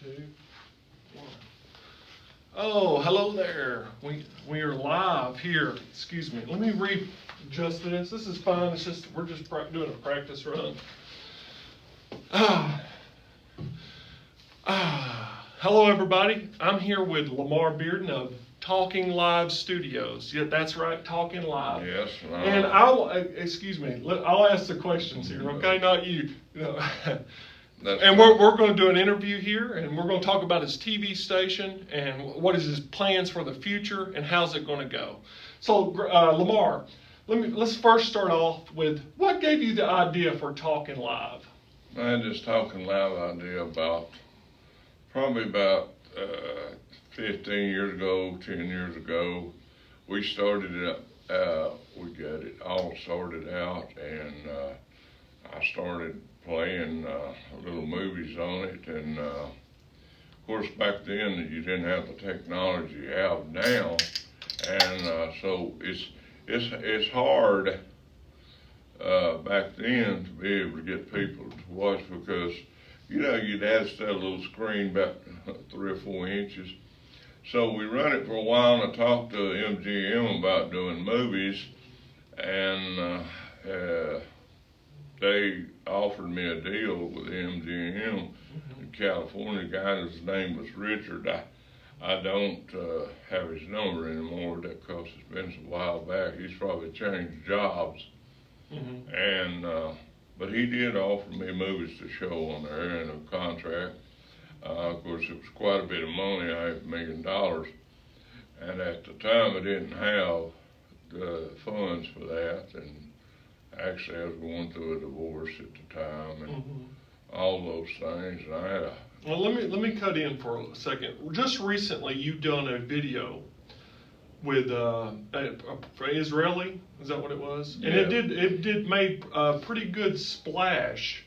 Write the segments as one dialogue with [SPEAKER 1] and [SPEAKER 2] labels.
[SPEAKER 1] 2, 1. Oh, hello there. We are live here. Excuse me. Let me readjust this. This is fine. It's just we're just doing a practice run. Hello everybody. I'm here with Lamar Bearden of Talking Live Studios. Yeah, that's right, Talking Live.
[SPEAKER 2] Yes.
[SPEAKER 1] And excuse me. I'll ask the questions here, okay? Not you. And we're going to do an interview here, and we're going to talk about his TV station and what is his plans for the future and how's it going to go. So, Lamar, let's first start off with what gave you the idea for Talking Live?
[SPEAKER 2] I had this Talking Live idea probably about 15 years ago, 10 years ago. We started it. We got it all sorted out, and I started playing little movies on it, and of course back then you didn't have the technology you have now, and so it's hard back then to be able to get people to watch, because you'd have to set a little screen about 3 or 4 inches. So we run it for a while, and I talked to MGM about doing movies, and they offered me a deal with MGM in California. The guy, his name was Richard. I don't have his number anymore, because it's been a while back. He's probably changed jobs. And but he did offer me movies to show on there in a contract. Of course, it was quite a bit of money, $5 million. And at the time, I didn't have the funds for that. And actually, I was going through a divorce at the time, and all those things. And I had
[SPEAKER 1] Well, let me cut in for a second. Just recently, you've done a video with Israeli. Is that what it was?
[SPEAKER 2] Yeah.
[SPEAKER 1] And it did make a pretty good splash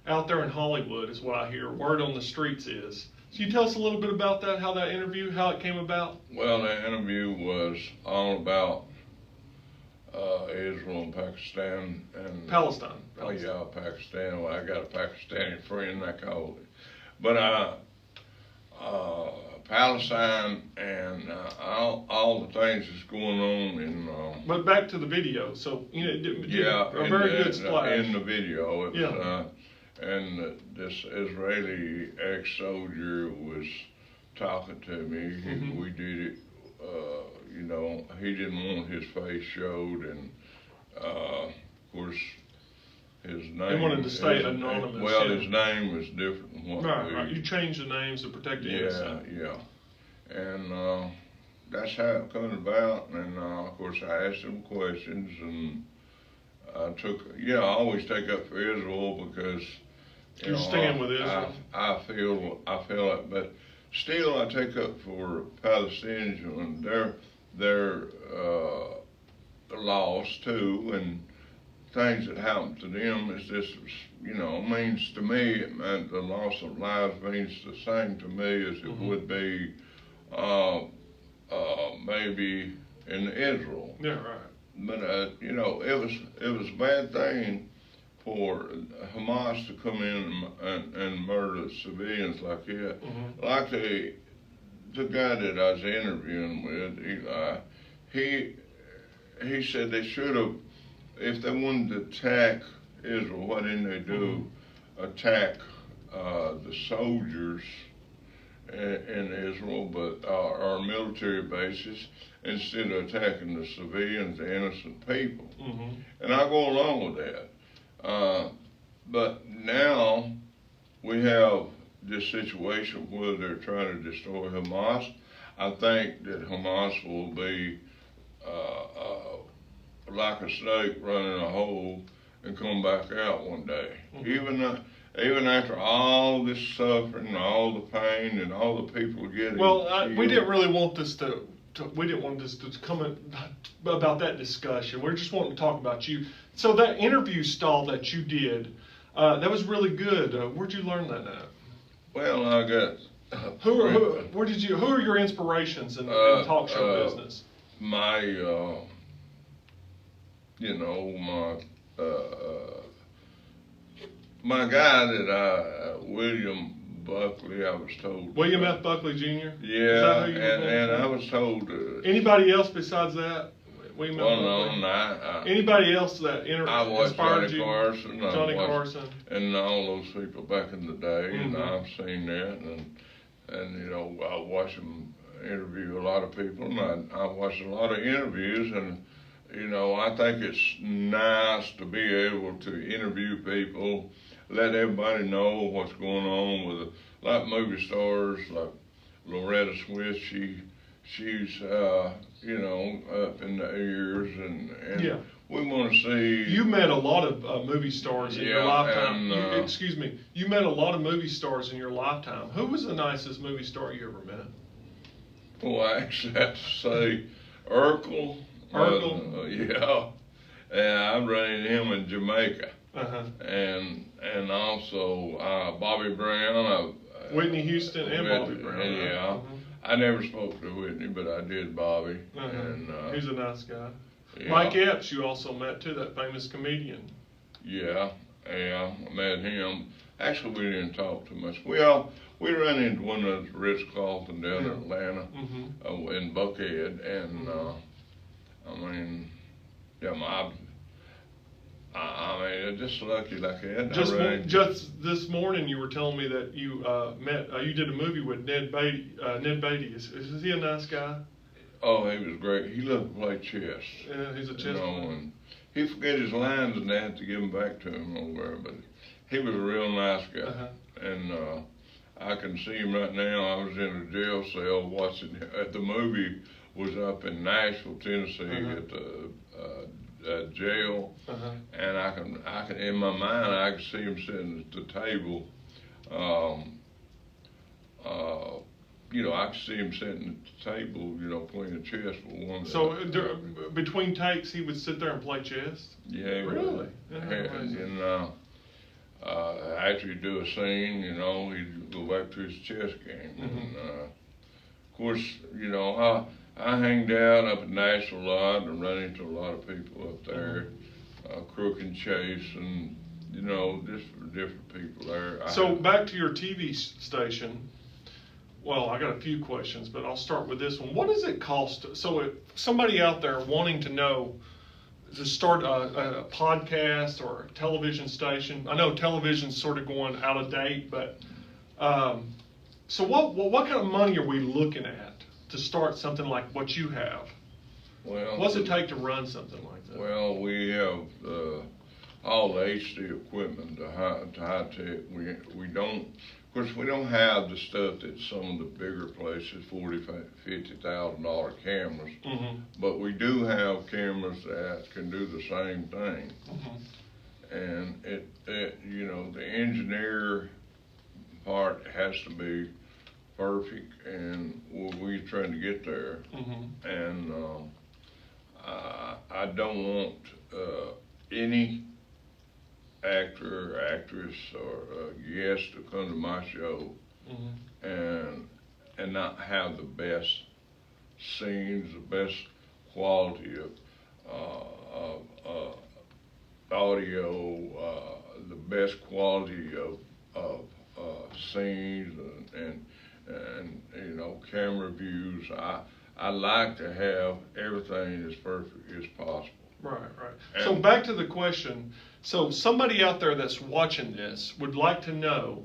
[SPEAKER 1] out there in Hollywood, is what I hear. Word on the streets is. So you tell us a little bit about that, how that interview, how it came about?
[SPEAKER 2] Well, the interview was all about Israel and Pakistan and
[SPEAKER 1] Palestine.
[SPEAKER 2] Oh yeah, Pakistan. Well, I got a Pakistani friend, I call it. But Palestine and all the things that's going on in.
[SPEAKER 1] But back to the video. So a very good splash
[SPEAKER 2] in the video. It was,
[SPEAKER 1] yeah.
[SPEAKER 2] And this Israeli ex-soldier was talking to me. We did it. He didn't want his face showed, and of course his name.
[SPEAKER 1] He wanted to stay anonymous.
[SPEAKER 2] Well, his name was different than what
[SPEAKER 1] right. You changed the names to protect the innocent.
[SPEAKER 2] Yeah. And that's how it came about. And of course I asked him questions, and I always take up for Israel, because
[SPEAKER 1] you stand with Israel.
[SPEAKER 2] I feel like, but still I take up for Palestinians, and their loss too, and things that happen to them. Is just, means to me, the loss of lives means the same to me as it would be maybe in Israel.
[SPEAKER 1] Yeah, right.
[SPEAKER 2] But it was a bad thing for Hamas to come in and murder civilians like that. Like the guy that I was interviewing with, Eli, he said they should have, if they wanted to attack Israel, why didn't they do attack the soldiers in Israel, but our military bases, instead of attacking the civilians, the innocent people? And I go along with that. But now we have this situation where they're trying to destroy Hamas. I think that Hamas will be like a snake running a hole and come back out one day. Even after all this suffering, all the pain, and all the people getting killed.
[SPEAKER 1] We didn't really want this to come in, about that discussion. We're just wanting to talk about you. So that interview style that you did, that was really good. Where'd you learn that at?
[SPEAKER 2] Well, I got.
[SPEAKER 1] Who are your inspirations in talk show business? My guy that William
[SPEAKER 2] Buckley, I was told.
[SPEAKER 1] William F. Buckley Jr.?
[SPEAKER 2] Yeah,
[SPEAKER 1] Is that who you were
[SPEAKER 2] and
[SPEAKER 1] going
[SPEAKER 2] I
[SPEAKER 1] for?
[SPEAKER 2] was told.
[SPEAKER 1] Anybody else besides that? William F.
[SPEAKER 2] Well,
[SPEAKER 1] Buckley?
[SPEAKER 2] no,
[SPEAKER 1] Anybody else that
[SPEAKER 2] I watched
[SPEAKER 1] inspired
[SPEAKER 2] Johnny
[SPEAKER 1] you?
[SPEAKER 2] Carson.
[SPEAKER 1] Johnny Carson.
[SPEAKER 2] And all those people back in the day,
[SPEAKER 1] Mm-hmm.
[SPEAKER 2] and I've seen that, and you know, I watch them interview a lot of people, and I watch a lot of interviews, and you know, I think it's nice to be able to interview people, let everybody know what's going on with like movie stars, like Loretta Smith. She's you know, up in the years, and
[SPEAKER 1] Yeah.
[SPEAKER 2] we want to see.
[SPEAKER 1] You met a lot of movie stars in your
[SPEAKER 2] Yeah,
[SPEAKER 1] lifetime.
[SPEAKER 2] and,
[SPEAKER 1] Excuse me. You met a lot of movie stars in your lifetime. Who was the nicest movie star you ever met?
[SPEAKER 2] Well, I actually have to say Urkel.
[SPEAKER 1] Urkel?
[SPEAKER 2] Yeah. And I ran into him in Jamaica.
[SPEAKER 1] Uh-huh.
[SPEAKER 2] And also Bobby Brown.
[SPEAKER 1] Whitney Houston and Bobby
[SPEAKER 2] Whitney,
[SPEAKER 1] Brown. Right?
[SPEAKER 2] Yeah.
[SPEAKER 1] Uh-huh.
[SPEAKER 2] I never spoke to Whitney, but I did Bobby.
[SPEAKER 1] Uh-huh.
[SPEAKER 2] And,
[SPEAKER 1] he's a nice guy.
[SPEAKER 2] yeah.
[SPEAKER 1] Mike Epps, you also met too, that famous comedian.
[SPEAKER 2] Yeah, I met him. Actually, we didn't talk too much. We ran into one of the Ritz-Carlton down in Atlanta, in Buckhead, and I mean, yeah, I mean, just lucky like that.
[SPEAKER 1] Just this morning, you were telling me that you you did a movie with Ned Beatty. Ned Beatty, is he a nice guy?
[SPEAKER 2] Oh, he was great. He loved to play chess.
[SPEAKER 1] Yeah, he's a chess
[SPEAKER 2] player. And he forget his lines, and they had to give them back to him over. But he was a real nice guy, and I can see him right now. I was in a jail cell watching. The movie was up in Nashville, Tennessee, at the jail, and I can in my mind I can see him sitting at the table. You know, I can see him sitting at the table, you know, playing chess with one.
[SPEAKER 1] So between takes, he would sit there and play chess?
[SPEAKER 2] Yeah,
[SPEAKER 1] really?
[SPEAKER 2] And after you do a scene, you know, he'd go back to his chess game. And of course, you know, I hanged out up in Nashville a lot and run into a lot of people up there, Crook and Chase, and you know, just different people there.
[SPEAKER 1] So back to your TV station. Well, I got a few questions, but I'll start with this one. What does it cost? So if somebody out there wanting to know to start a podcast or a television station, I know television's sort of going out of date, but so what kind of money are we looking at to start something like what you have?
[SPEAKER 2] Well,
[SPEAKER 1] what's it take to run something like that?
[SPEAKER 2] Well, we have all the HD equipment, the high tech. We don't. Of course, we don't have the stuff that some of the bigger places, $50,000 cameras, but we do have cameras that can do the same thing. And it, you know, the engineer part has to be perfect, and we're trying to get there. And I don't want any actor, actress, or guest to come to my show and not have the best scenes, the best quality of audio, the best quality of scenes and you know, camera views. I like to have everything as perfect as possible.
[SPEAKER 1] Right. So back to the question. So somebody out there that's watching this would like to know,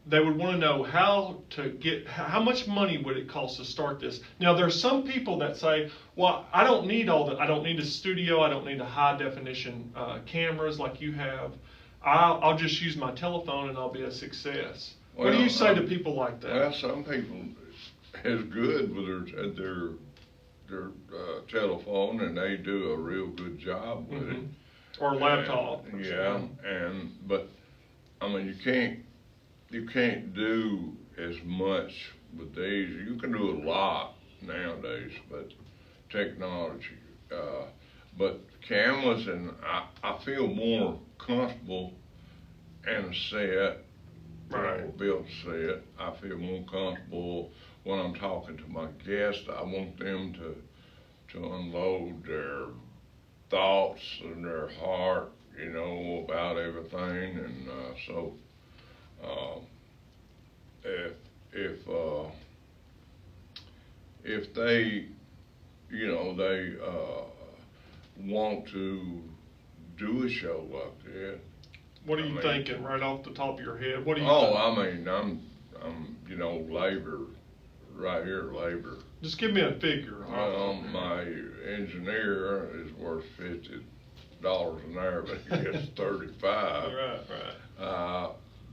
[SPEAKER 1] they would want to know how much money would it cost to start this? Now there's some people that say, well, I don't need I don't need a studio, I don't need a high definition cameras like you have. I'll just use my telephone and I'll be a success. What do you say to people like that?
[SPEAKER 2] Well, some people is good with their telephone, and they do a real good job with it.
[SPEAKER 1] Or laptop.
[SPEAKER 2] Yeah, but I mean, you can't do as much with these. You can do a lot nowadays, but technology. But cameras, and I feel more comfortable in a set. Right. Built set. I feel more comfortable when I'm talking to my guests. I want them to unload their thoughts and their heart, you know, about everything, and so if they, they want to do a show like that.
[SPEAKER 1] What are you thinking right off the top of your head? What do you think?
[SPEAKER 2] I'm labor, right here, labor.
[SPEAKER 1] Just give me a figure.
[SPEAKER 2] Well, my engineer is worth $50 an hour, but he gets 35.
[SPEAKER 1] Right.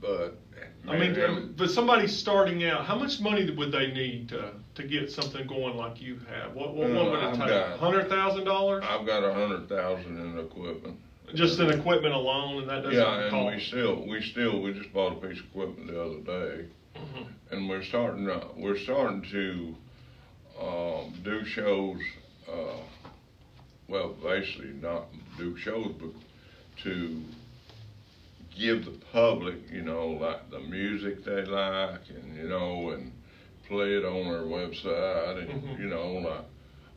[SPEAKER 2] But
[SPEAKER 1] but somebody starting out, how much money would they need to get something going like you have? What would it take? $100,000?
[SPEAKER 2] I've got $100,000 in equipment.
[SPEAKER 1] Just in equipment alone, and that doesn't
[SPEAKER 2] and
[SPEAKER 1] cost.
[SPEAKER 2] we just bought a piece of equipment the other day, and we're starting to do shows. Well, basically not do shows, but to give the public, like the music they like, and play it on their website, and like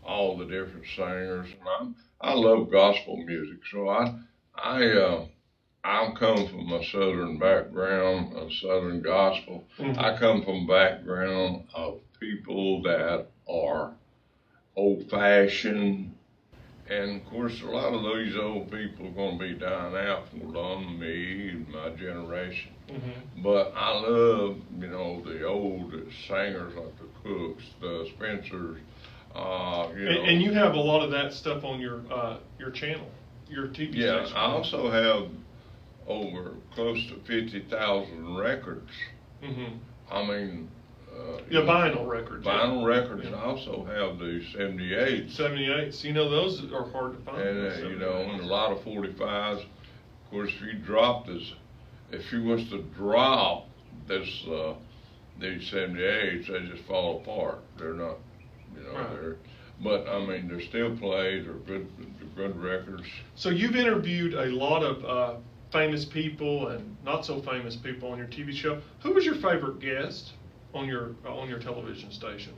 [SPEAKER 2] all the different singers. And I love gospel music, so I'm come from a southern background, a southern gospel. I come from a background of people that are old-fashioned. And of course, a lot of these old people are going to be dying out from me and my generation. But I love, the old singers like the Cooks, the Spencers.
[SPEAKER 1] And you have a lot of that stuff on your channel, your TV station.
[SPEAKER 2] Yeah, I also have over close to 50,000 records. I mean.
[SPEAKER 1] Vinyl records.
[SPEAKER 2] Vinyl records. I also have the 78s.
[SPEAKER 1] 78s. Those are hard to find.
[SPEAKER 2] And, and a lot of 45s. Of course, if you was to drop these 78s, they just fall apart. They're not, but they're still played. They're good records.
[SPEAKER 1] So you've interviewed a lot of famous people and not so famous people on your TV show. Who was your favorite guest on your television station?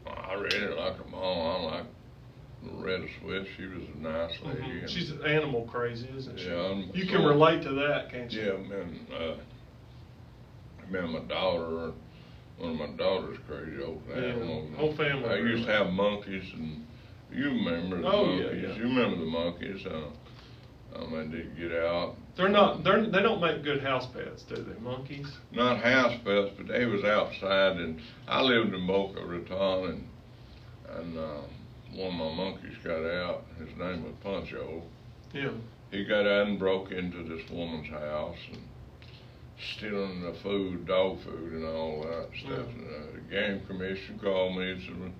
[SPEAKER 2] I really like them all. I like Loretta Swift. She was a nice lady.
[SPEAKER 1] She's animal crazy, isn't she?
[SPEAKER 2] Yeah.
[SPEAKER 1] You can relate to that, can't you?
[SPEAKER 2] Yeah, man, my daughter, one of my daughters crazy over animals.
[SPEAKER 1] Whole family.
[SPEAKER 2] I used to have monkeys, and you remember the monkeys.
[SPEAKER 1] Yeah.
[SPEAKER 2] You remember the monkeys. They did get out.
[SPEAKER 1] They don't make good house pets, do they? Monkeys?
[SPEAKER 2] Not house pets, but they was outside, and I lived in Boca Raton, and one of my monkeys got out. His name was Poncho.
[SPEAKER 1] Yeah.
[SPEAKER 2] He got out and broke into this woman's house and stealing the food, dog food, and all that stuff. And the game commission called me and said,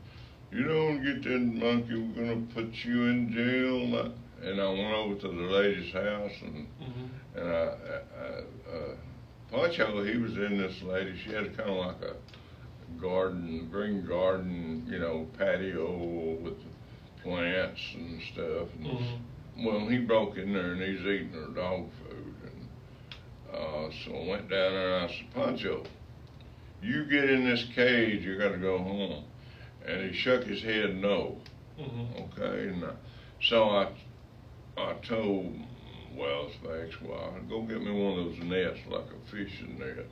[SPEAKER 2] "You don't get that monkey, we're gonna put you in jail." And I went over to the lady's house, and Poncho, he was in this lady. She had kind of like a green garden, patio with plants and stuff. And well, he broke in there and he's eating her dog food. And so I went down there and I said, "Poncho, you get in this cage, you got to go home." And he shook his head no. Okay, and so I told Wells Banks, "Well, go get me one of those nets, like a fishing net."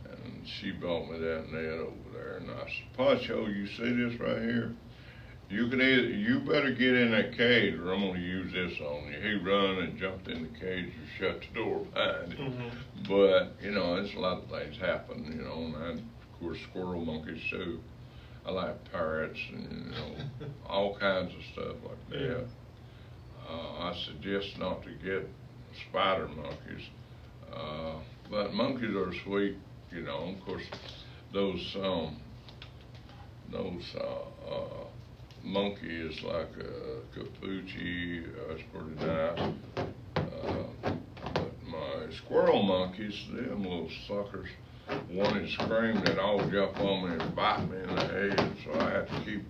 [SPEAKER 2] And she brought me that net over there, and I said, "Poncho, you see this right here? You better get in that cage, or I'm gonna use this on you." He run and jumped in the cage and shut the door behind him. But it's a lot of things happen, and of course squirrel monkeys too. I like parrots and all kinds of stuff like that.
[SPEAKER 1] Yeah.
[SPEAKER 2] I suggest not to get spider monkeys, but monkeys are sweet, Of course, those monkeys like capuchin, it's pretty nice. But my squirrel monkeys, them little suckers, wanted to scream, they'd all jump on me and bite me in the head, so I had to keep,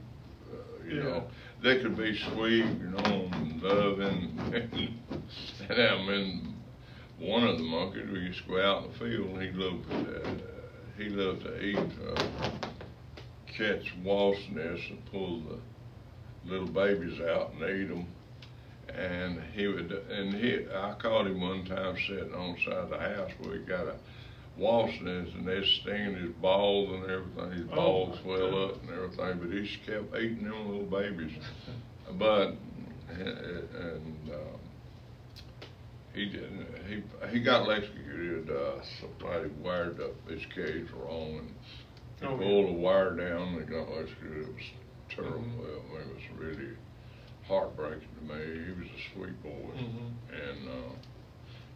[SPEAKER 2] They could be sweet, and loving, and one of the monkeys, we used to go out in the field, and he loved to eat, catch wasp nests and pull the little babies out and eat them. And I caught him one time sitting on the side of the house where we got washing his, and they're stinging his balls and everything. His balls swell up and everything, but he just kept eating them little babies. But, he got electrocuted. Somebody wired up his cage wrong, and they pulled the wire down and got electrocuted. It was terrible. Well, it was really heartbreaking to me. He was a sweet boy, and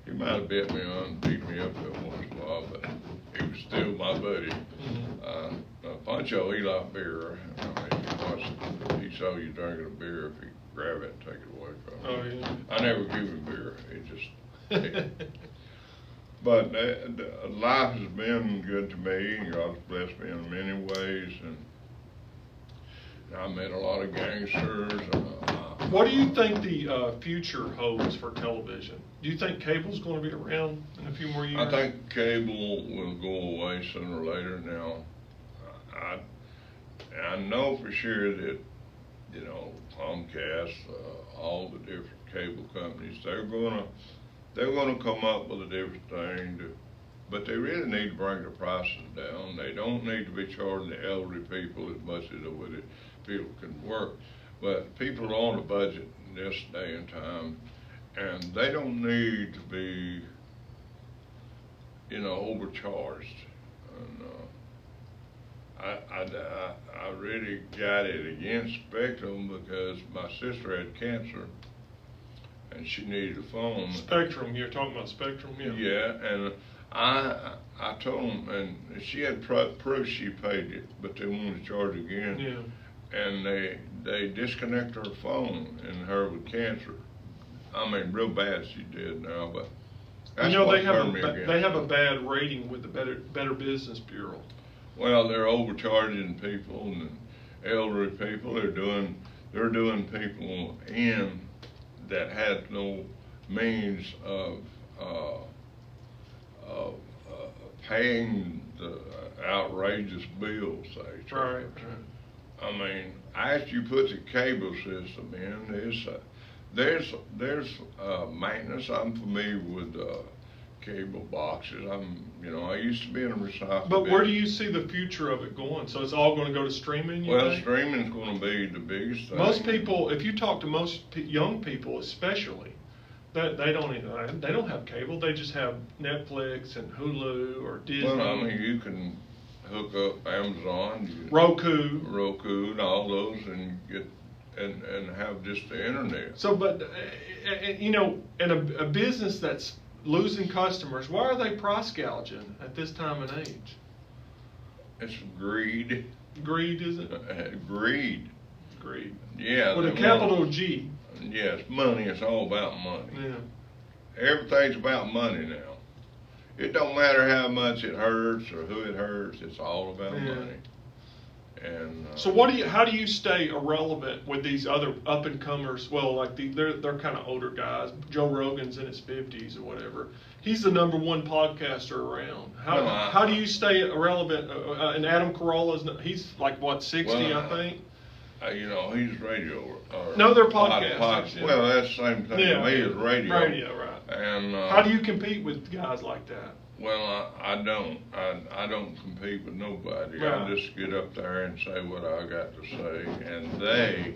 [SPEAKER 2] he might have bit me on and beat me up every once in a while, but he was still my buddy. Pancho, he liked beer. I mean, he saw you drinking a beer, if he grab it and take it away from you. I never give him beer. It just. But life has been good to me, and God's blessed me in many ways, and I met a lot of gangsters.
[SPEAKER 1] What do you think the future holds for television? Do you think cable's going to be around in a few more years?
[SPEAKER 2] I think cable will go away sooner or later. Now, I know for sure that, you know, Comcast, all the different cable companies, they're gonna come up with a different thing, but they really need to bring the prices down. They don't need to be charging the elderly people as much as the people can work. But people are on a budget in this day and time, and they don't need to be, you know, overcharged. And I really got it against Spectrum because my sister had cancer, and she needed a phone.
[SPEAKER 1] Spectrum, you're talking about Spectrum, yeah.
[SPEAKER 2] Yeah, and I told them, and she had proof she paid it, but they wanted to charge again.
[SPEAKER 1] Yeah.
[SPEAKER 2] And they disconnect her phone, and her with cancer. I mean, real bad she did now, but that's, you know,
[SPEAKER 1] they have a bad rating with the Better Business Bureau.
[SPEAKER 2] Well, they're overcharging people and elderly people. They're doing people in that had no means of paying the outrageous bills they charge.
[SPEAKER 1] Right.
[SPEAKER 2] I mean, after you put the cable system in, there's maintenance. I'm familiar with cable boxes. I used to be in a recycle.
[SPEAKER 1] But where do you see the future of it going? So it's all going to go to streaming?
[SPEAKER 2] Well, streaming's going to be the biggest thing.
[SPEAKER 1] Most people, if you talk to most young people, especially, they don't have cable. They just have Netflix and Hulu or Disney.
[SPEAKER 2] Well, I mean, you can hook up Amazon,
[SPEAKER 1] Roku,
[SPEAKER 2] and all those, and get and have just the internet.
[SPEAKER 1] So, but you know, in a business that's losing customers, why are they price gouging at this time and age?
[SPEAKER 2] It's greed.
[SPEAKER 1] Greed, is it?
[SPEAKER 2] Greed. Yeah.
[SPEAKER 1] With a capital G.
[SPEAKER 2] Yes, money. It's all about money.
[SPEAKER 1] Yeah.
[SPEAKER 2] Everything's about money now. It don't matter how much it hurts or who it hurts. It's all about money. And
[SPEAKER 1] so, how do you stay irrelevant with these other up and comers? Well, like they're kind of older guys. Joe Rogan's in his 50s or whatever. He's the #1 podcaster around. How do you stay irrelevant? And Adam Carolla's he's like what 60, I think.
[SPEAKER 2] You know, he's radio.
[SPEAKER 1] No, they're podcasters.
[SPEAKER 2] Yeah. Well, that's the same thing to me as radio.
[SPEAKER 1] Radio, right.
[SPEAKER 2] And
[SPEAKER 1] how do you compete with guys like that?
[SPEAKER 2] Well, I don't. I don't compete with nobody.
[SPEAKER 1] Right.
[SPEAKER 2] I just get up there and say what I got to say, and they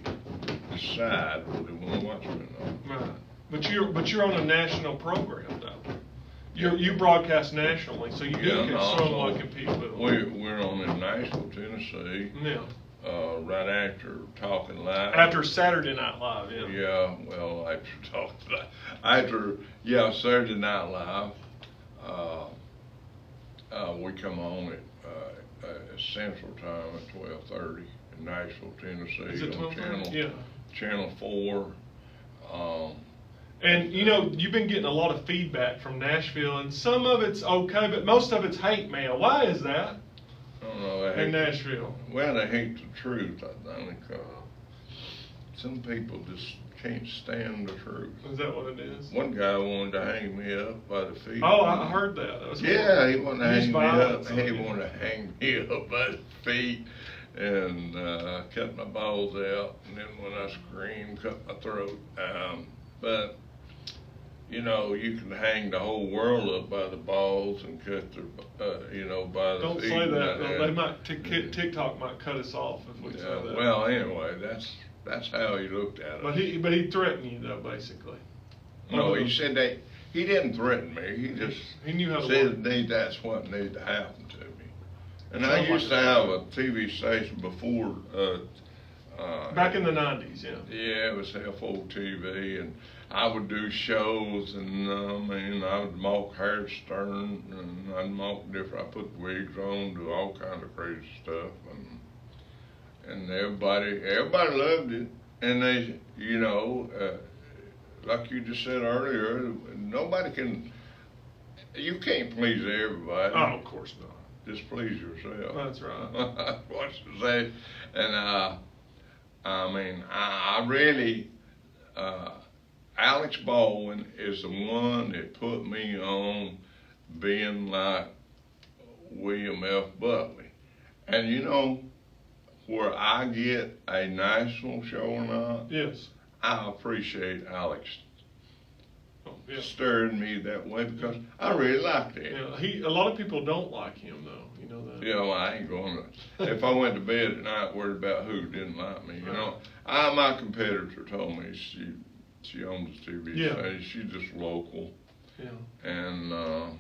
[SPEAKER 2] decide what they want to watch me on.
[SPEAKER 1] Right. But you're on a national program though. You broadcast nationally, so you can somewhat compete with them.
[SPEAKER 2] We're on in Nashville, Tennessee.
[SPEAKER 1] Yeah.
[SPEAKER 2] Right after Talking Live.
[SPEAKER 1] After Saturday Night Live, yeah.
[SPEAKER 2] Yeah, well, after Talking Live. Saturday Night Live. We come on at Central Time at 12:30 in Nashville, Tennessee.
[SPEAKER 1] Is it 12:30?
[SPEAKER 2] Channel 4.
[SPEAKER 1] And you know, you've been getting a lot of feedback from Nashville, and some of it's okay, but most of it's hate mail. Why is that?
[SPEAKER 2] I don't know.
[SPEAKER 1] In Nashville.
[SPEAKER 2] Well, they hate the truth, I think. Some people just can't stand the truth.
[SPEAKER 1] Is that what it is?
[SPEAKER 2] One guy wanted to hang me up by the feet.
[SPEAKER 1] Oh, I heard that.
[SPEAKER 2] He wanted to hang me up. He wanted to hang me up by the feet, and cut my balls out. And then when I screamed, cut my throat. But you know, you can hang the whole world up by the balls and cut their, you know, by the
[SPEAKER 1] Don't
[SPEAKER 2] feet.
[SPEAKER 1] say that.
[SPEAKER 2] and-
[SPEAKER 1] They might TikTok might cut us off if we say
[SPEAKER 2] Yeah,
[SPEAKER 1] that.
[SPEAKER 2] well, anyway, that's how he looked at it.
[SPEAKER 1] But he threatened you though, basically.
[SPEAKER 2] No, he said that he didn't threaten me. He just
[SPEAKER 1] He knew how to
[SPEAKER 2] said
[SPEAKER 1] work.
[SPEAKER 2] that's what needed to happen to me. And I
[SPEAKER 1] Sounds
[SPEAKER 2] used
[SPEAKER 1] like
[SPEAKER 2] to
[SPEAKER 1] a
[SPEAKER 2] have a TV station before.
[SPEAKER 1] Back in the 90s, yeah.
[SPEAKER 2] Yeah, it was FO TV, and I would do shows, and I would mock Howard Stern, and I'd mock different. I put wigs on, do all kinds of crazy stuff, and everybody loved it, and they, you know, like you just said earlier, you can't please everybody.
[SPEAKER 1] Oh, of course not.
[SPEAKER 2] Just please yourself.
[SPEAKER 1] That's right.
[SPEAKER 2] What you say, and I really, Alex Baldwin is the one that put me on being like William F. Buckley. And you know, where I get a national show or not,
[SPEAKER 1] Yes.
[SPEAKER 2] I appreciate Alex
[SPEAKER 1] Oh, yeah.
[SPEAKER 2] stirring me that way because I really liked it.
[SPEAKER 1] Yeah, a lot of people don't like him though. You know that.
[SPEAKER 2] Yeah, well, I ain't going to. If I went to bed at night worried about who didn't like me, you know. My competitor told me she owns a TV station. She's just local.
[SPEAKER 1] Yeah.
[SPEAKER 2] And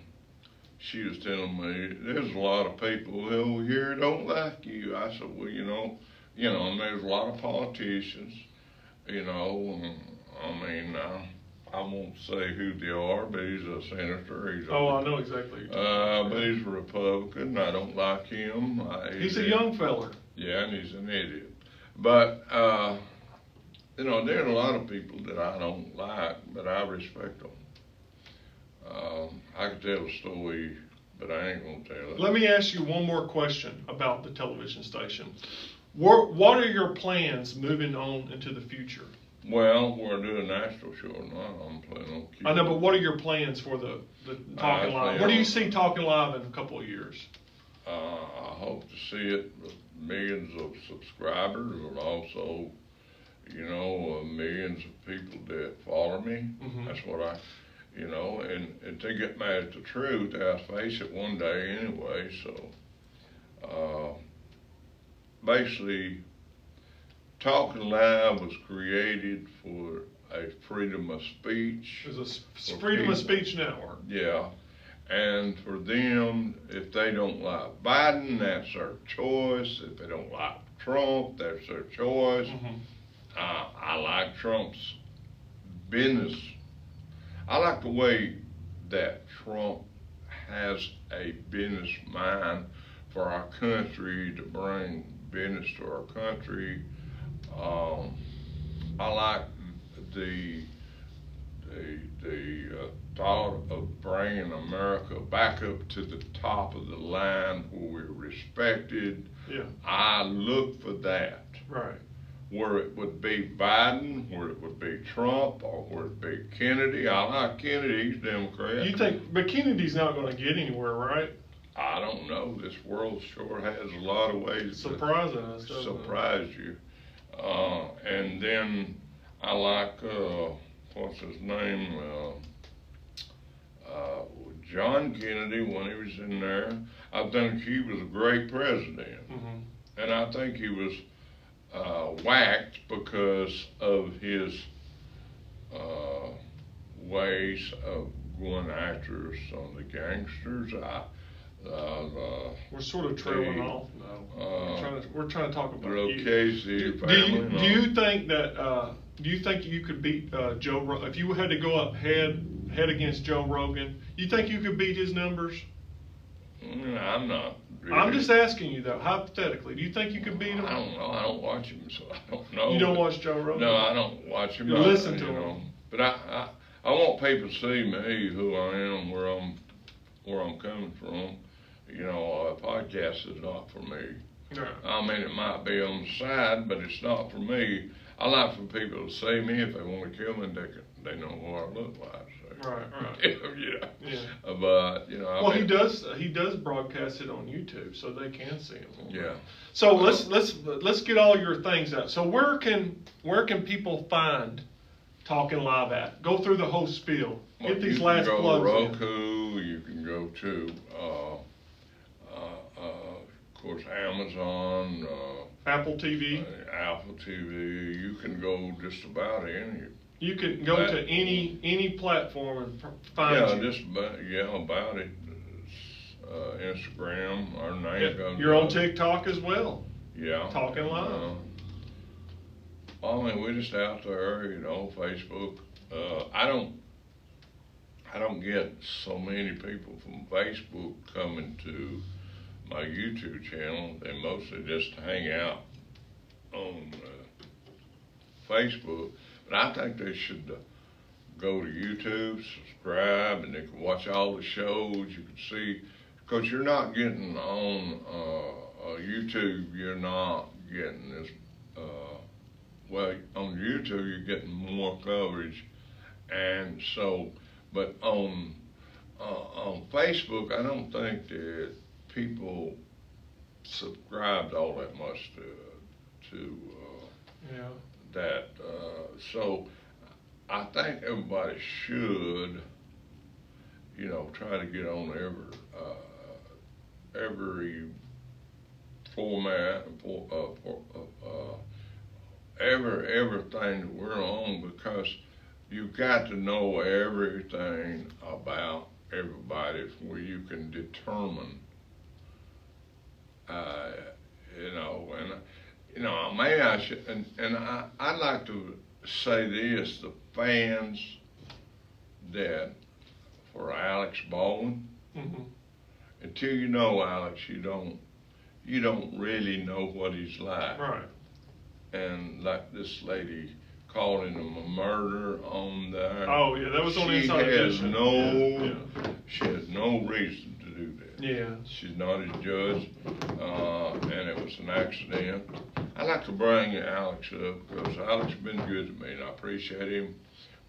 [SPEAKER 2] she was telling me there's a lot of people over here don't like you. I said, well, you know, and there's a lot of politicians, you know. I won't say who they are, but he's a senator.
[SPEAKER 1] I know exactly.
[SPEAKER 2] But he's a Republican. I don't like him.
[SPEAKER 1] He's a young feller.
[SPEAKER 2] Yeah, and he's an idiot. But, you know, there are a lot of people that I don't like, but I respect them. I could tell a story, but I ain't going to tell it.
[SPEAKER 1] Let me ask you one more question about the television station. What are your plans moving on into the future?
[SPEAKER 2] Well, we're doing a national show now. I'm planning on keeping.
[SPEAKER 1] I know, but what are your plans for the Talking Live? Where do you see Talking Live in a couple of years?
[SPEAKER 2] I hope to see it with millions of subscribers, and also, you know, millions of people that follow me.
[SPEAKER 1] Mm-hmm.
[SPEAKER 2] That's what you know, and to get mad at the truth, I'll face it one day anyway. So, basically, Talking Live was created for a freedom of speech.
[SPEAKER 1] It's a freedom of speech network.
[SPEAKER 2] Yeah. And for them, if they don't like Biden, that's their choice. If they don't like Trump, that's their choice.
[SPEAKER 1] Mm-hmm.
[SPEAKER 2] I like Trump's business. I like the way that Trump has a business mind for our country to bring business to our country. I like the thought of bringing America back up to the top of the line where we're respected.
[SPEAKER 1] Yeah.
[SPEAKER 2] I look for that.
[SPEAKER 1] Right.
[SPEAKER 2] Where it would be Biden, where it would be Trump, or where it would be Kennedy. I like Kennedy, he's Democrat.
[SPEAKER 1] You think, but Kennedy's not going to get anywhere, right?
[SPEAKER 2] I don't know. This world sure has a lot of ways
[SPEAKER 1] surprising us,
[SPEAKER 2] to surprise you. And then I like, what's his name? John Kennedy, when he was in there. I think he was a great president.
[SPEAKER 1] Mm-hmm.
[SPEAKER 2] And I think he was whacked because of his ways of going after some of the gangsters.
[SPEAKER 1] We're sort of trailing off now. We're trying to talk about you.
[SPEAKER 2] Casey
[SPEAKER 1] Do you think that? Do you think you could beat Joe? If you had to go up head against Joe Rogan, you think you could beat his numbers?
[SPEAKER 2] I'm not. Really.
[SPEAKER 1] I'm just asking you though, hypothetically. Do you think you could beat him?
[SPEAKER 2] I don't know. I don't watch him, so I don't know.
[SPEAKER 1] You don't watch Joe Rogan?
[SPEAKER 2] No, I don't watch him.
[SPEAKER 1] You listen to him.
[SPEAKER 2] But I want people to see me, who I am, where I'm coming from. You know, a podcast is not for me.
[SPEAKER 1] No.
[SPEAKER 2] I mean, it might be on the side, but it's not for me. I like for people to see me. If they want to kill me, they know what I look like. So.
[SPEAKER 1] Right.
[SPEAKER 2] Yeah. But you know.
[SPEAKER 1] Well, he does broadcast it on YouTube, so they can see him.
[SPEAKER 2] Yeah.
[SPEAKER 1] So let's get all your things out. So where can people find Talking Live at? Go through the whole spiel.
[SPEAKER 2] Well,
[SPEAKER 1] Get these
[SPEAKER 2] you
[SPEAKER 1] last
[SPEAKER 2] can go
[SPEAKER 1] plugs in.
[SPEAKER 2] Roku, you can go to, of course, Amazon,
[SPEAKER 1] Apple TV.
[SPEAKER 2] Apple TV. You can go just about any.
[SPEAKER 1] You can go to any platform and find you.
[SPEAKER 2] About it. Instagram, our name comes
[SPEAKER 1] You're on
[SPEAKER 2] up.
[SPEAKER 1] TikTok as well.
[SPEAKER 2] Yeah.
[SPEAKER 1] Talking Live.
[SPEAKER 2] I mean, we're just out there, Facebook. I don't get so many people from Facebook coming to my YouTube channel. They mostly just hang out on Facebook. But I think they should go to YouTube, subscribe, and they can watch all the shows. You can see, because you're not getting on YouTube, you're not getting this. Well, on YouTube, you're getting more coverage, and so, but on Facebook, I don't think that people subscribed all that much to that. So I think everybody should, try to get on every format, everything that we're on, because you got to know everything about everybody where you can determine, maybe I should, and I'd like to say this, the fans that for Alex Baldwin, until you know Alex, you don't really know what he's like.
[SPEAKER 1] Right.
[SPEAKER 2] And like this lady calling him a murderer on there.
[SPEAKER 1] Oh yeah, that was on Inside Edition.
[SPEAKER 2] She has no reason to do that.
[SPEAKER 1] Yeah.
[SPEAKER 2] She's not his judge, and it was an accident. I'd like to bring Alex up because Alex has been good to me, and I appreciate him.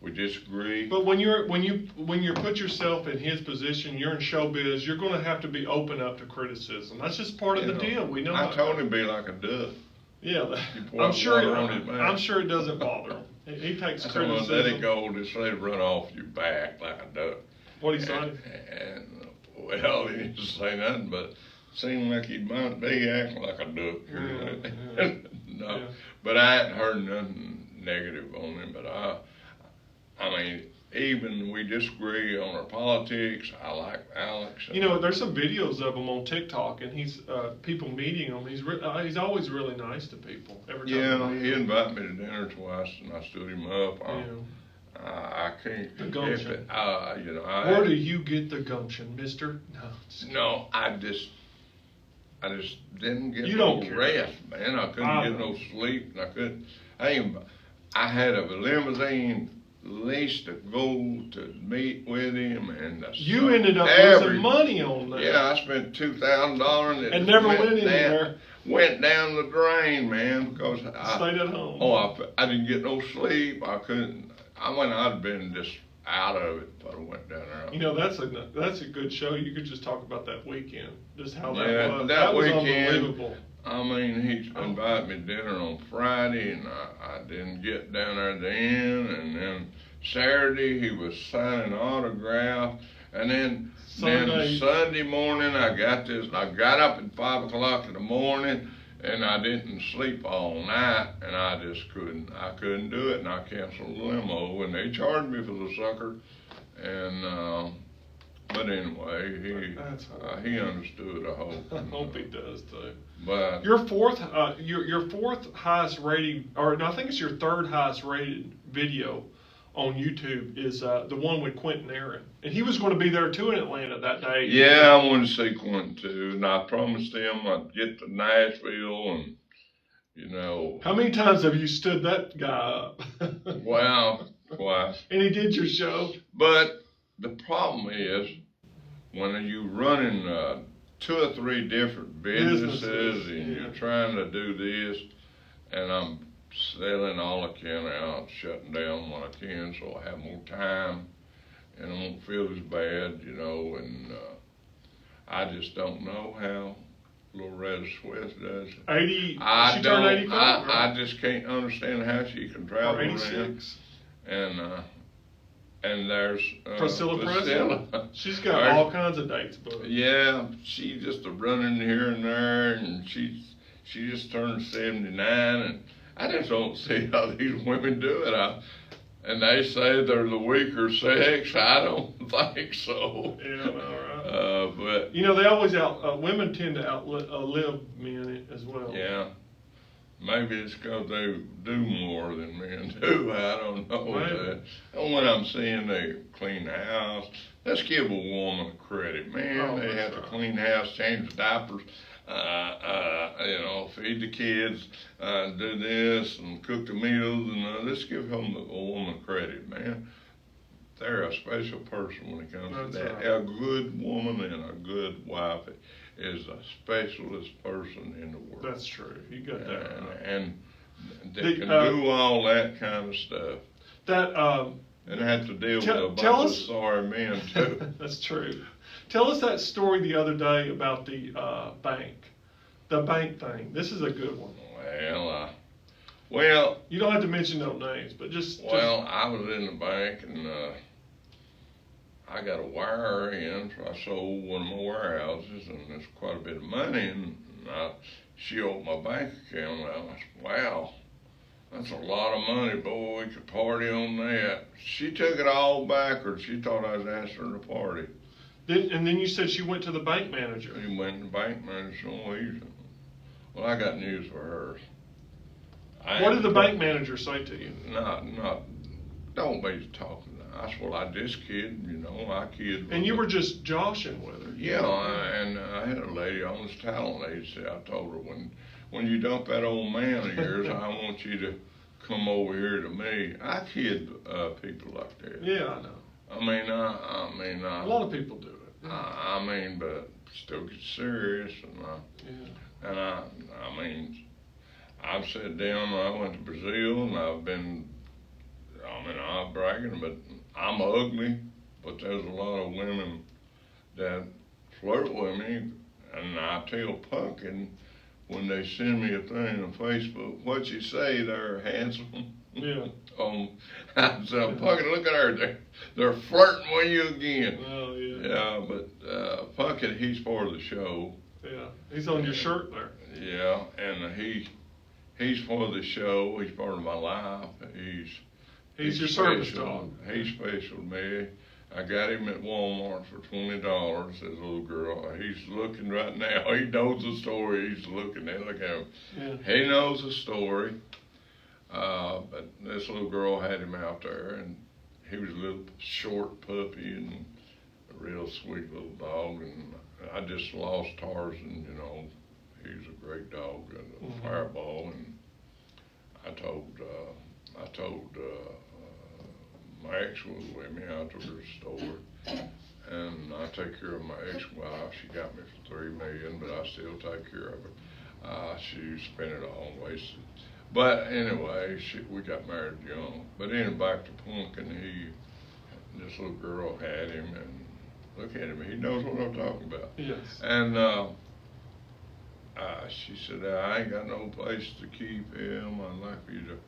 [SPEAKER 2] We disagree.
[SPEAKER 1] But when you put yourself in his position, you're in showbiz. You're going to have to be open up to criticism. That's just part of the deal. We know.
[SPEAKER 2] I told him to be like a duck.
[SPEAKER 1] Yeah, I'm sure it doesn't bother him. He takes criticism.
[SPEAKER 2] Let it go, just let it run off your back like a duck.
[SPEAKER 1] What he say?
[SPEAKER 2] And well, he didn't say nothing, but seemed like he might be acting like a duck. No, but I hadn't heard nothing negative on him. But I mean, even we disagree on our politics. I like Alex.
[SPEAKER 1] There's some videos of him on TikTok, and he's people meeting him. He's always really nice to people. Every time
[SPEAKER 2] he invited me to dinner twice, and I stood him up. I can't.
[SPEAKER 1] The gumption.
[SPEAKER 2] Where
[SPEAKER 1] do you get the gumption, Mister?
[SPEAKER 2] No, I just didn't get rest, man. I couldn't get no sleep, and I couldn't. I had a limousine lease to go to meet with him, and
[SPEAKER 1] you ended up losing money on that.
[SPEAKER 2] Yeah, I spent $2,000
[SPEAKER 1] and never went anywhere.
[SPEAKER 2] Went down the drain, man, because I
[SPEAKER 1] stayed at home.
[SPEAKER 2] I didn't get no sleep. I couldn't. I'd have been just out of it if I went down there.
[SPEAKER 1] That's a good show. You could just talk about that weekend, just how that was.
[SPEAKER 2] That
[SPEAKER 1] was
[SPEAKER 2] weekend,
[SPEAKER 1] unbelievable.
[SPEAKER 2] I mean, he invited me to dinner on Friday, and I didn't get down there then. And then Saturday, he was signing autographs. And then Sunday morning, I got up at 5 o'clock in the morning, and I didn't sleep all night, and I just couldn't do it, and I canceled the limo, and they charged me for the sucker. And but anyway, he understood. I hope.
[SPEAKER 1] I hope he does too.
[SPEAKER 2] But
[SPEAKER 1] your fourth highest rated, or no, I think it's your third highest rated video on YouTube is the one with Quentin Aaron, and he was going to be there too in Atlanta that day.
[SPEAKER 2] Yeah, I wanted to see Quentin too, and I promised him I'd get to Nashville, and
[SPEAKER 1] How many times have you stood that guy up?
[SPEAKER 2] Well, twice.
[SPEAKER 1] And he did your show.
[SPEAKER 2] But the problem is when you're running 2 or 3 different businesses and you're trying to do this, and I'm selling all I can out, shutting down when I can, so I have more time and I won't feel as bad, and I just don't know how Loretta Swift does it.
[SPEAKER 1] She turned 85, right?
[SPEAKER 2] I just can't understand how she can travel around and there's
[SPEAKER 1] Priscilla Presley. She's got all kinds of dates booked.
[SPEAKER 2] Yeah, she just a running here and there, and she just turned 79, and I just don't see how these women do it. And they say they're the weaker sex. I don't think so.
[SPEAKER 1] Yeah, all right.
[SPEAKER 2] But
[SPEAKER 1] you know, they always women tend to outlive men as well.
[SPEAKER 2] Yeah. Maybe it's because they do more than men do. I don't know. And when I'm seeing they clean the house, let's give a woman credit, man. They have to clean the house, change the diapers, feed the kids, do this and cook the meals, and let's give a woman credit, man. They're a special person when it comes to that. Right. A good woman and a good wife is the specialist person in the world.
[SPEAKER 1] That's true. You got that right.
[SPEAKER 2] And they can do all that kind of stuff. And have to deal with a bunch of sorry men too.
[SPEAKER 1] That's true. Tell us that story the other day about the bank thing. This is a good one.
[SPEAKER 2] Well,
[SPEAKER 1] you don't have to mention no names, but just.
[SPEAKER 2] I was in the bank and I got a wire in, so I sold one of my warehouses, and there's quite a bit of money, and she opened my bank account, and I said, wow, that's a lot of money, boy, we could party on that. She took it all backwards. She thought I was asking her to party.
[SPEAKER 1] And then you said she went to the bank manager.
[SPEAKER 2] She went to the bank manager. Well, I got news for her.
[SPEAKER 1] What did the bank manager say to you?
[SPEAKER 2] Don't be talking. I said, well, I just kid, I kid.
[SPEAKER 1] And you were just joshing with her.
[SPEAKER 2] Yeah, and I had a lady on this talent agency. I told her, when you dump that old man of yours, I want you to come over here to me. I kid people like that.
[SPEAKER 1] Yeah, I know.
[SPEAKER 2] I mean,
[SPEAKER 1] a lot of people do it.
[SPEAKER 2] But still get serious, and I've sat down. I went to Brazil, and I'm not bragging, but I'm ugly, but there's a lot of women that flirt with me, and I tell Pumpkin when they send me a thing on Facebook, what you say, they're handsome.
[SPEAKER 1] Yeah.
[SPEAKER 2] I said, Pumpkin, look at her, they're flirting with you again.
[SPEAKER 1] Oh, yeah.
[SPEAKER 2] Yeah, but Pumpkin, he's part of the show.
[SPEAKER 1] Yeah, he's on your shirt there.
[SPEAKER 2] Yeah, and he's part of the show, he's part of my life,
[SPEAKER 1] He's your service dog.
[SPEAKER 2] He's special to me. I got him at Walmart for $20, this little girl. He's looking right now. He knows the story. He's looking at it. Look at him. Yeah. He knows the story. But this little girl had him out there, and he was a little short puppy and a real sweet little dog. And I just lost Tarzan, He's a great dog and a fireball. And I told my ex was with me. I took her to the store, and I take care of my ex-wife. She got me for $3 million, but I still take care of her. She spent it all and wasted. But anyway, we got married young. But anyway, back to Pumpkin, this little girl had him, and look at him. He knows what I'm talking about.
[SPEAKER 1] Yes.
[SPEAKER 2] And she said, I ain't got no place to keep him. I'd like for you to.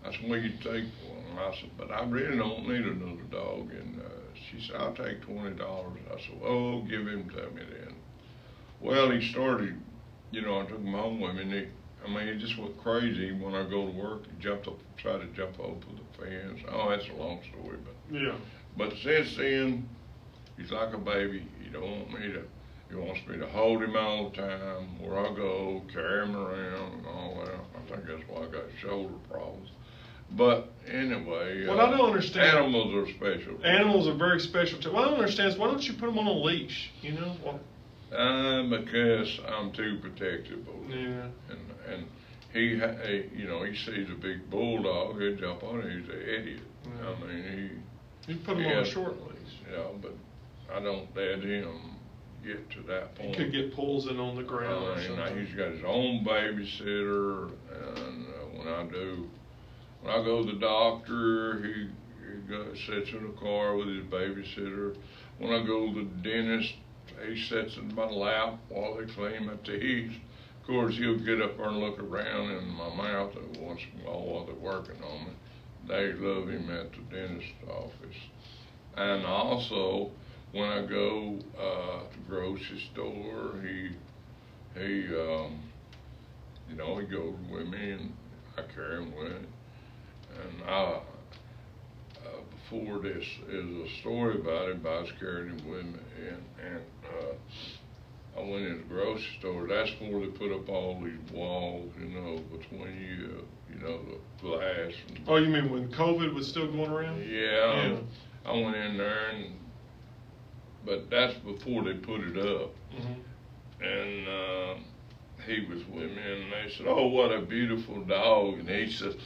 [SPEAKER 2] I said, well, you take one. I said, but I really don't need another dog. And she said, I'll take $20. I said, well, give him to me then. Well, he started, I took him home with me, and he just went crazy. When I go to work, he tried to jump over the fence. Oh, that's a long story, but
[SPEAKER 1] yeah.
[SPEAKER 2] But since then, he's like a baby. He wants me to hold him all the time, where I go, carry him around and all that. I think that's why I got shoulder problems. But anyway,
[SPEAKER 1] what I don't understand,
[SPEAKER 2] animals are special.
[SPEAKER 1] Animals are very special too. What I don't understand is, why don't you put them on a leash?
[SPEAKER 2] Because I'm too protective of him.
[SPEAKER 1] Yeah.
[SPEAKER 2] And he sees a big bulldog, he'll jump on it. He's an idiot. Yeah.
[SPEAKER 1] You put him on a short leash.
[SPEAKER 2] Yeah, but I don't let him get to that point.
[SPEAKER 1] He could get pulls in on the ground or something.
[SPEAKER 2] He's got his own babysitter, and when I go to the doctor, he sits in the car with his babysitter. When I go to the dentist, he sits in my lap while they clean my teeth. Of course, he'll get up there and look around in my mouth once in a while they're working on me. they love him at the dentist office. And also, when I go to the grocery store, he he goes with me, and I carry him with me. And before this is a story about him, but I was carrying him with me, and I went in the grocery store. That's where they put up all these walls, between the glass. And,
[SPEAKER 1] oh, you mean when COVID was still going around?
[SPEAKER 2] yeah. I went in there, but that's before they put it up.
[SPEAKER 1] Mm-hmm.
[SPEAKER 2] And he was with me, and they said, "Oh, what a beautiful dog!" And he said,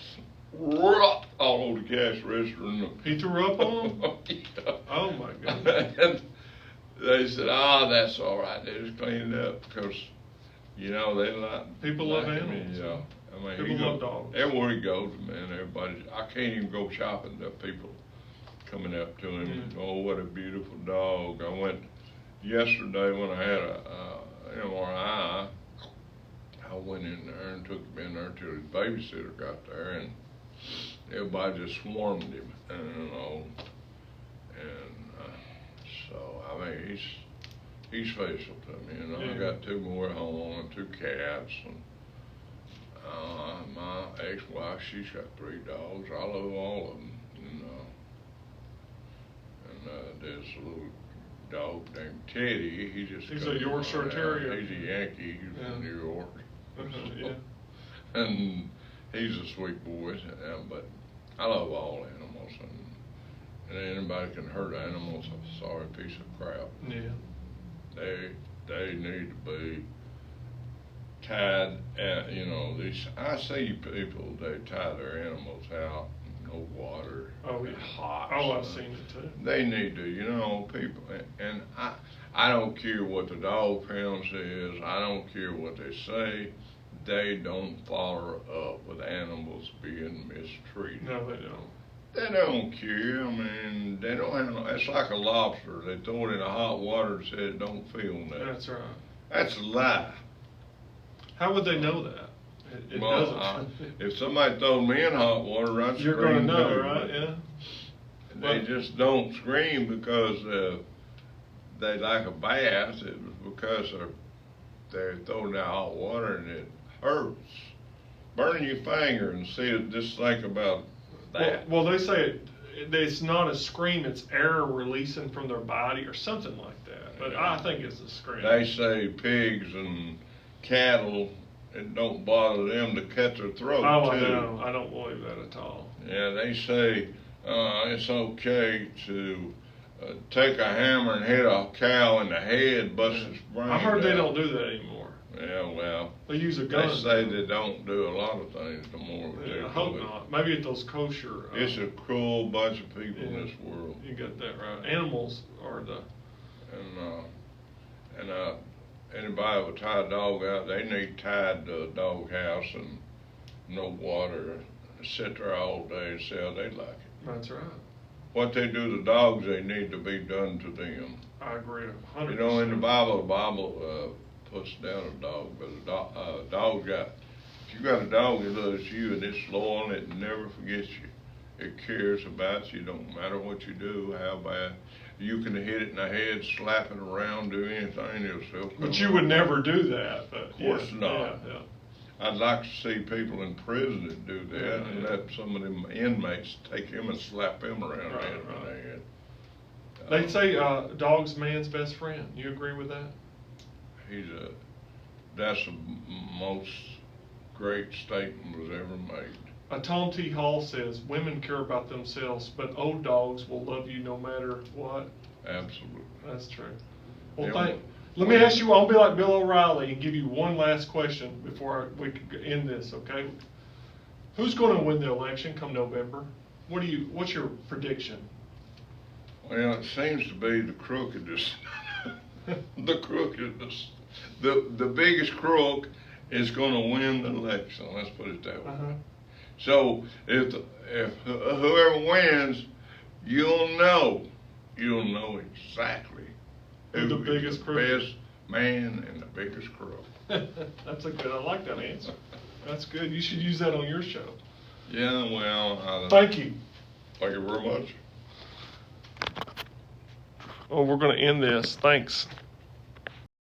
[SPEAKER 2] "All over the cash register."
[SPEAKER 1] He threw up on him?
[SPEAKER 2] Yeah.
[SPEAKER 1] Oh my God!
[SPEAKER 2] And they said, that's all right. They just cleaned it up because, they like
[SPEAKER 1] people love animals.
[SPEAKER 2] Yeah, I mean,
[SPEAKER 1] people love dogs.
[SPEAKER 2] Everywhere he goes, man, everybody. I can't even go shopping. There are people coming up to him.
[SPEAKER 1] Mm-hmm.
[SPEAKER 2] Oh, what a beautiful dog! I went yesterday when I had a MRI. I went in there and took him in there till his babysitter got there, and everybody just swarmed him, and so I mean he's special to me.
[SPEAKER 1] Yeah.
[SPEAKER 2] I got 2 more at home and 2 cats, and my ex-wife, she's got 3 dogs. I love all of them, and there's a little dog named Teddy. He's
[SPEAKER 1] a Yorkshire Terrier.
[SPEAKER 2] He's a Yankee. He's from New York.
[SPEAKER 1] Yeah.
[SPEAKER 2] And he's a sweet boy, but I love all animals, and anybody can hurt animals a sorry piece of crap.
[SPEAKER 1] Yeah.
[SPEAKER 2] They need to be tied. I see people, they tie their animals out, no water.
[SPEAKER 1] Oh yeah.
[SPEAKER 2] Hot.
[SPEAKER 1] Oh, I've seen it too.
[SPEAKER 2] They need to, people, and I don't care what the dog pound says. I don't care what they say. They don't follow up with animals being mistreated.
[SPEAKER 1] No, they don't.
[SPEAKER 2] They don't care. I mean, they don't have. It's like a lobster. They throw it in the hot water and say it don't feel nothing.
[SPEAKER 1] That's right.
[SPEAKER 2] That's a lie.
[SPEAKER 1] How would they know that? It doesn't.
[SPEAKER 2] If somebody throws me in hot water, I'd
[SPEAKER 1] You're
[SPEAKER 2] scream
[SPEAKER 1] going to know,
[SPEAKER 2] too,
[SPEAKER 1] right? Yeah.
[SPEAKER 2] They just don't scream because they like a bath. It's because they're throwing out hot water and it hurts. Burn your finger and see it. Just think about that.
[SPEAKER 1] Well, they say it's not a scream; it's air releasing from their body or something like that. But I think it's a scream.
[SPEAKER 2] They say pigs and cattle, it don't bother them to cut their throat
[SPEAKER 1] Oh,
[SPEAKER 2] too.
[SPEAKER 1] I know. I don't believe that at all.
[SPEAKER 2] Yeah, they say it's okay to take a hammer and hit a cow in the head, bust its brain
[SPEAKER 1] I heard they
[SPEAKER 2] out.
[SPEAKER 1] don't do that anymore.
[SPEAKER 2] Yeah, well,
[SPEAKER 1] They use a gun.
[SPEAKER 2] they say they don't do a lot of things no more.
[SPEAKER 1] Yeah, I hope not. Maybe at those kosher.
[SPEAKER 2] It's a cruel bunch of people in this world.
[SPEAKER 1] You got that right. Animals are the.
[SPEAKER 2] And anybody would tie a dog out, they need tied to a dog house and no water, sit there all day and see how they like it.
[SPEAKER 1] That's right.
[SPEAKER 2] What they do to dogs, they need to be done to them.
[SPEAKER 1] I agree 100%.
[SPEAKER 2] In the Bible puts down a dog, but a dog if you got a dog that loves you and it's loyal, it never forgets you. It cares about you, don't matter what you do, how bad. You can hit it in the head, slap it around, do anything, it'll still come
[SPEAKER 1] But you would never do that. But
[SPEAKER 2] of course not.
[SPEAKER 1] Yeah.
[SPEAKER 2] I'd like to see people in prison that do that and let some of them inmates take him and slap him around the head.
[SPEAKER 1] They say dog's man's best friend. You agree with that?
[SPEAKER 2] That's the most great statement was ever made.
[SPEAKER 1] Tom T. Hall says women care about themselves, but old dogs will love you no matter what.
[SPEAKER 2] Absolutely.
[SPEAKER 1] That's true. Well, let me ask you. I'll be like Bill O'Reilly and give you one last question before we end this. Okay? Who's going to win the election come November? What's your prediction?
[SPEAKER 2] Well, it seems to be the crookedest. The crookedest. The biggest crook is going to win the election. Let's put it that way. So if whoever wins, you'll know exactly
[SPEAKER 1] Who the biggest crook is.
[SPEAKER 2] Best man and the biggest crook.
[SPEAKER 1] I like that answer. That's good. You should use that on your show.
[SPEAKER 2] Yeah, well,
[SPEAKER 1] Thank you.
[SPEAKER 2] thank you very much.
[SPEAKER 1] Oh, we're going to end this. Thanks.